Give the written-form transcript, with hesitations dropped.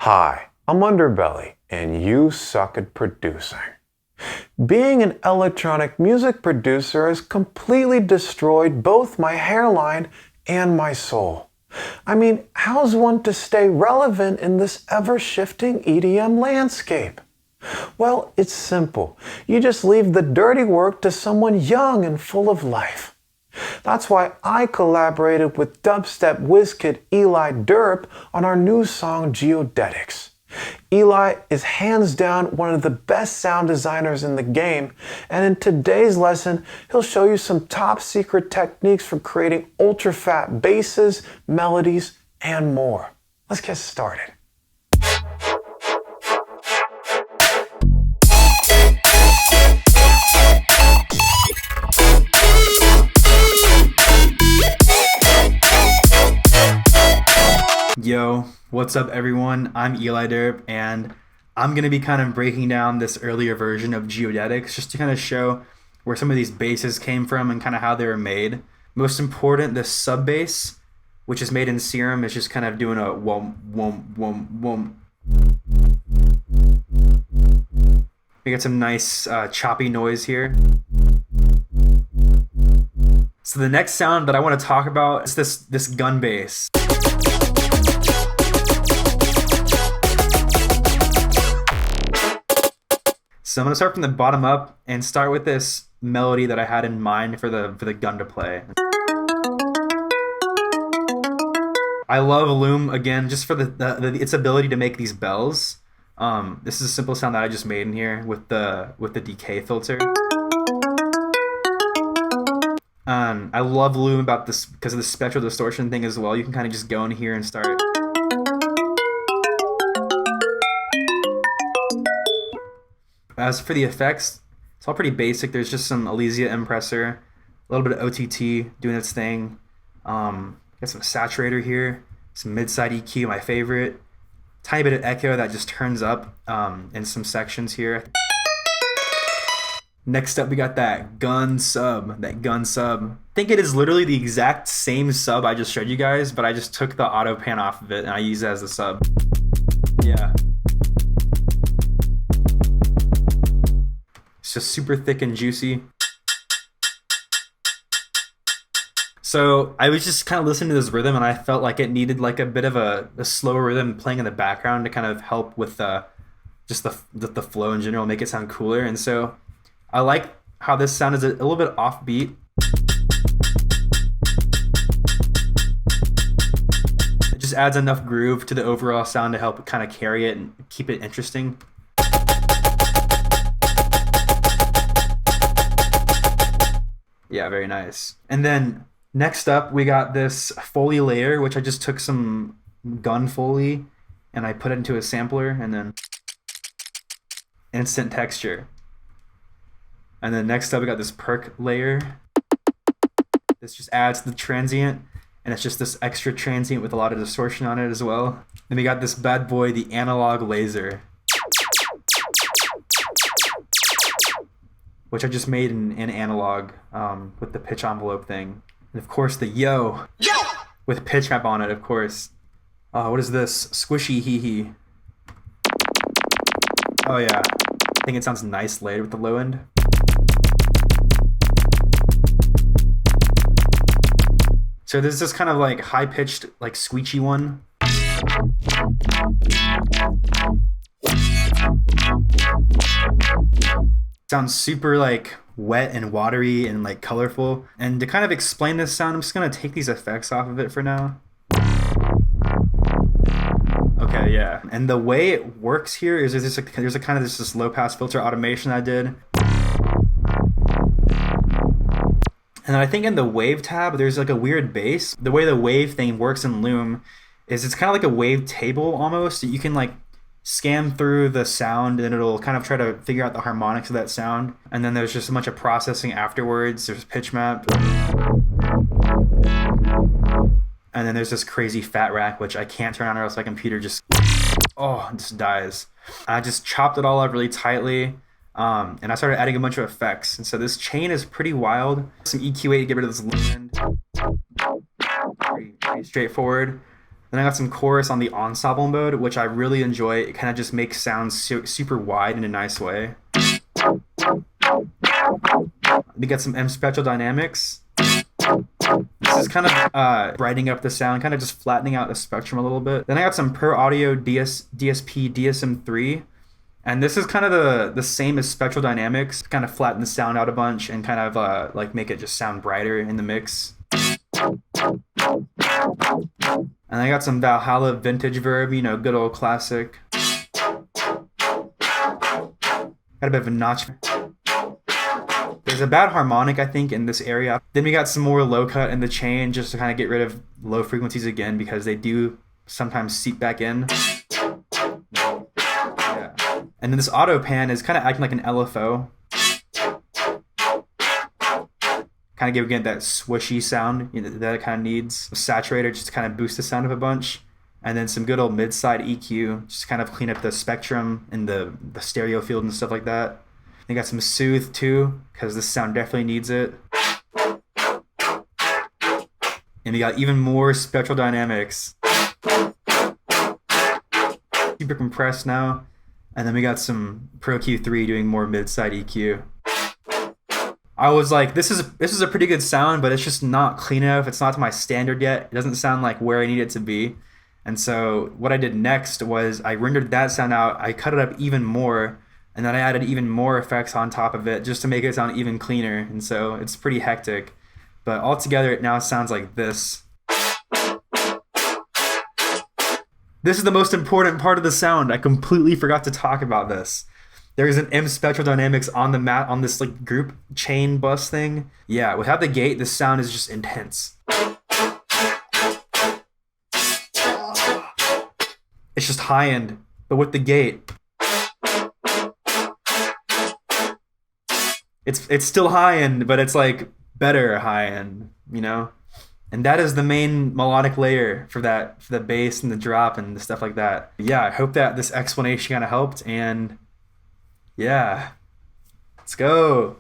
Hi, I'm Underbelly, and you suck at producing. Being an electronic music producer has completely destroyed both my hairline and my soul. I mean, how's one to stay relevant in this ever-shifting EDM landscape? Well, it's simple. You just leave the dirty work to someone young and full of life. That's why I collaborated with dubstep whiz-kid eliderp on our new song Geodetics. Eli is hands down one of the best sound designers in the game, and in today's lesson, he'll show you some top secret techniques for creating ultra fat basses, melodies, and more. Let's get started. Yo, what's up everyone? I'm eliderp, and I'm going to be kind of breaking down this earlier version of Geodetics just to kind of show where some of these basses came from and kind of how they were made. Most important, the sub bass, which is made in Serum, is just kind of doing a whom, whum, whum, whum. We got some nice choppy noise here. So the next sound that I want to talk about is this gun bass. So I'm gonna start from the bottom up and start with this melody that I had in mind for the gun to play. I love Loom again just for its ability to make these bells. This is a simple sound that I just made in here with the decay filter. I love Loom about this because of the spectral distortion thing as well. You can kind of just go in here and start. As for the effects, it's all pretty basic. There's just some Elysia compressor, a little bit of OTT doing its thing. Got some saturator here, some mid-side EQ, my favorite. Tiny bit of echo that just turns up in some sections here. Next up, we got that gun sub. I think it is literally the exact same sub I just showed you guys, but I just took the auto pan off of it and I use it as a sub. Yeah. It's just super thick and juicy. So I was just kind of listening to this rhythm and I felt like it needed like a bit of a slower rhythm playing in the background to kind of help with just the flow in general, make it sound cooler. And so I like how this sound is a little bit offbeat. It just adds enough groove to the overall sound to help kind of carry it and keep it interesting. Yeah, very nice. And then next up, we got this Foley layer, which I just took some gun Foley and I put it into a sampler and then instant texture. And then next up, we got this perk layer. This just adds the transient, and it's just this extra transient with a lot of distortion on it as well. Then we got this bad boy, the analog laser, which I just made in analog with the pitch envelope thing. And of course the yo with pitch map on it, of course. What is this? Squishy hee hee. Oh yeah, I think it sounds nice later with the low end. So there's this kind of like high-pitched, like squeechy one. Sounds super like wet and watery and like colorful. And to kind of explain this sound, I'm just gonna take these effects off of it for now. Okay, yeah. And the way it works here is there's a kind of this low pass filter automation I did. And I think in the wave tab, there's like a weird bass. The way the wave thing works in Loom is it's kind of like a wave table almost. You can like scan through the sound and it'll kind of try to figure out the harmonics of that sound. And then there's just a bunch of processing afterwards. There's pitch map. And then there's this crazy Phat rack, which I can't turn on or else my computer just dies. I just chopped it all up really tightly. And I started adding a bunch of effects. And so this chain is pretty wild. Some EQ8 to get rid of this low end. Pretty straightforward. Then I got some chorus on the ensemble mode, which I really enjoy. It kind of just makes sounds super wide in a nice way. We get some M spectral dynamics. This is kind of brightening up the sound, kind of just flattening out the spectrum a little bit. Then I got some Per Audio DSP DSM3. And this is kind of the same as spectral dynamics, kind of flatten the sound out a bunch and kind of like make it just sound brighter in the mix. And I got some Valhalla vintage verb, you know, good old classic. Got a bit of a notch. There's a bad harmonic, I think, in this area. Then we got some more low cut in the chain just to kind of get rid of low frequencies again because they do sometimes seep back in. Yeah. And then this auto pan is kind of acting like an LFO. Kind of giving it that swishy sound that it kind of needs. A saturator just to kind of boost the sound of a bunch. And then some good old mid-side EQ just to kind of clean up the spectrum and the stereo field and stuff like that. They got some soothe too, because this sound definitely needs it. And we got even more spectral dynamics. Super compressed now. And then we got some Pro Q3 doing more mid-side EQ. I was like, this is a pretty good sound, but it's just not clean enough. It's not to my standard yet. It doesn't sound like where I need it to be. And so what I did next was I rendered that sound out. I cut it up even more. And then I added even more effects on top of it just to make it sound even cleaner. And so it's pretty hectic. But altogether, it now sounds like this. This is the most important part of the sound. I completely forgot to talk about this. There is an M spectral dynamics on the mat on this like group chain bus thing. Yeah, without the gate, the sound is just intense. It's just high end, but with the gate, it's still high end, but it's like better high end, you know? And that is the main melodic layer for the bass and the drop and the stuff like that. Yeah, I hope that this explanation kind of helped, and yeah, let's go.